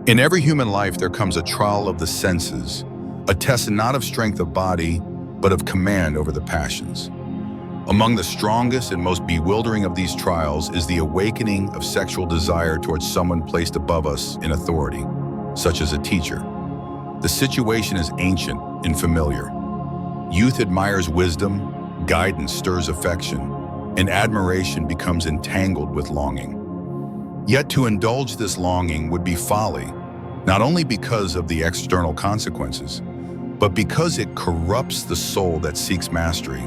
In every human life, there comes a trial of the senses, a test not of strength of body, but of command over the passions. Among the strongest and most bewildering of these trials is the awakening of sexual desire towards someone placed above us in authority, such as a teacher. The situation is ancient and familiar. Youth admires wisdom, guidance stirs affection, and admiration becomes entangled with longing. Yet to indulge this longing would be folly, not only because of the external consequences, but because it corrupts the soul that seeks mastery.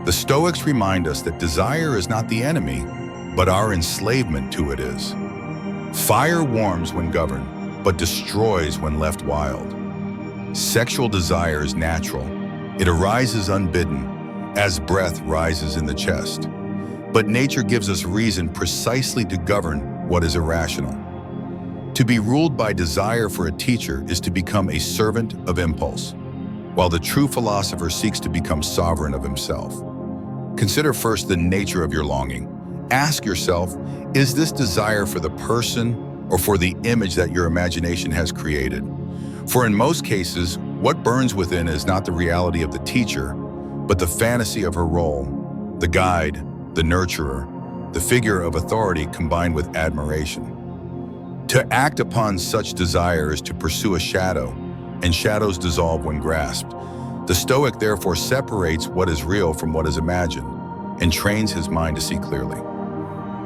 The Stoics remind us that desire is not the enemy, but our enslavement to it is. Fire warms when governed, but destroys when left wild. Sexual desire is natural. It arises unbidden, as breath rises in the chest. But nature gives us reason precisely to govern what is irrational. To be ruled by desire for a teacher is to become a servant of impulse, while the true philosopher seeks to become sovereign of himself. Consider first the nature of your longing. Ask yourself, is this desire for the person or for the image that your imagination has created? For in most cases, what burns within is not the reality of the teacher, but the fantasy of her role, the guide, the nurturer, the figure of authority combined with admiration. To act upon such desire is to pursue a shadow, and shadows dissolve when grasped. The Stoic therefore separates what is real from what is imagined, and trains his mind to see clearly.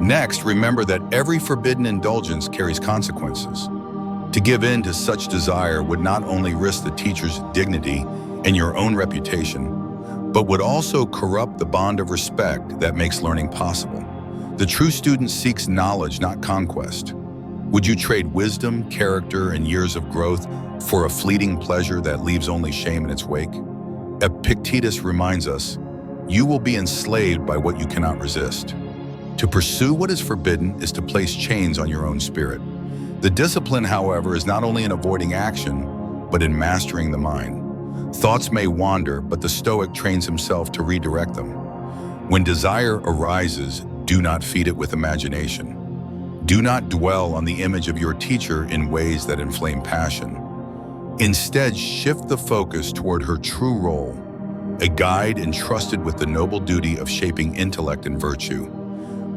Next, remember that every forbidden indulgence carries consequences. To give in to such desire would not only risk the teacher's dignity and your own reputation, but would also corrupt the bond of respect that makes learning possible. The true student seeks knowledge, not conquest. Would you trade wisdom, character, and years of growth for a fleeting pleasure that leaves only shame in its wake? Epictetus reminds us, you will be enslaved by what you cannot resist. To pursue what is forbidden is to place chains on your own spirit. The discipline, however, is not only in avoiding action, but in mastering the mind. Thoughts may wander, but the Stoic trains himself to redirect them. When desire arises, do not feed it with imagination. Do not dwell on the image of your teacher in ways that inflame passion. Instead, shift the focus toward her true role, a guide entrusted with the noble duty of shaping intellect and virtue.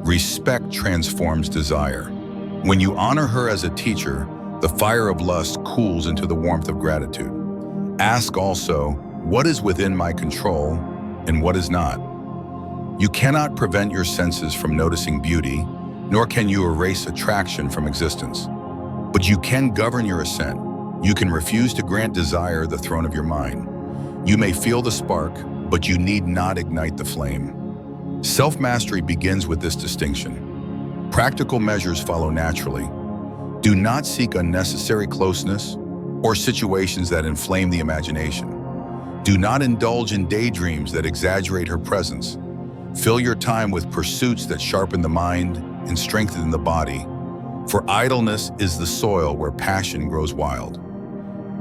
Respect transforms desire. When you honor her as a teacher, the fire of lust cools into the warmth of gratitude. Ask also, what is within my control and what is not? You cannot prevent your senses from noticing beauty, nor can you erase attraction from existence. But you can govern your assent. You can refuse to grant desire the throne of your mind. You may feel the spark, but you need not ignite the flame. Self-mastery begins with this distinction. Practical measures follow naturally. Do not seek unnecessary closeness or situations that inflame the imagination. Do not indulge in daydreams that exaggerate her presence. Fill your time with pursuits that sharpen the mind and strengthen the body, for idleness is the soil where passion grows wild.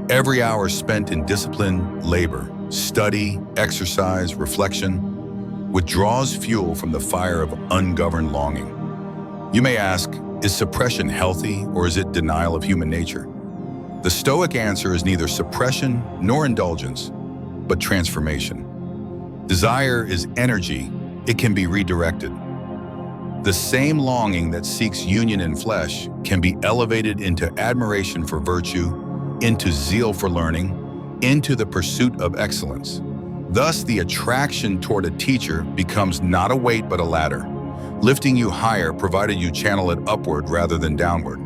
Every hour spent in discipline, labor, study, exercise, reflection, withdraws fuel from the fire of ungoverned longing. You may ask, is suppression healthy or is it denial of human nature? The Stoic answer is neither suppression nor indulgence, but transformation. Desire is energy. It can be redirected. The same longing that seeks union in flesh can be elevated into admiration for virtue, into zeal for learning, into the pursuit of excellence. Thus, the attraction toward a teacher becomes not a weight but a ladder, lifting you higher provided you channel it upward rather than downward.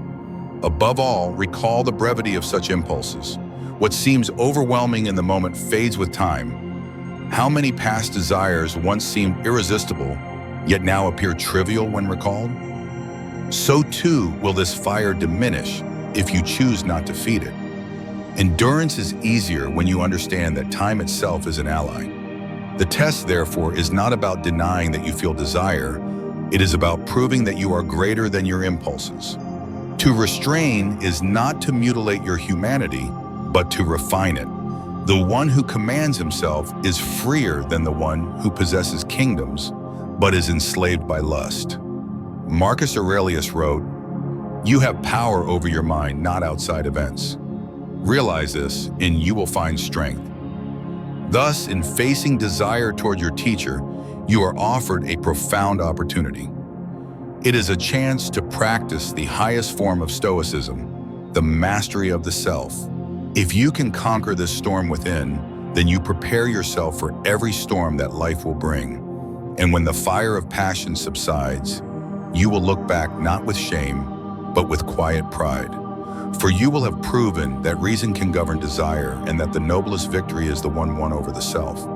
Above all, recall the brevity of such impulses. What seems overwhelming in the moment fades with time. How many past desires once seemed irresistible, yet now appear trivial when recalled? So too will this fire diminish if you choose not to feed it. Endurance is easier when you understand that time itself is an ally. The test, therefore, is not about denying that you feel desire. It is about proving that you are greater than your impulses. To restrain is not to mutilate your humanity, but to refine it. The one who commands himself is freer than the one who possesses kingdoms, but is enslaved by lust. Marcus Aurelius wrote, You have power over your mind, not outside events. Realize this, and you will find strength. Thus, in facing desire toward your teacher, you are offered a profound opportunity. It is a chance to practice the highest form of Stoicism, the mastery of the self. If you can conquer this storm within, then you prepare yourself for every storm that life will bring. And when the fire of passion subsides, you will look back not with shame, but with quiet pride. For you will have proven that reason can govern desire and that the noblest victory is the one won over the self.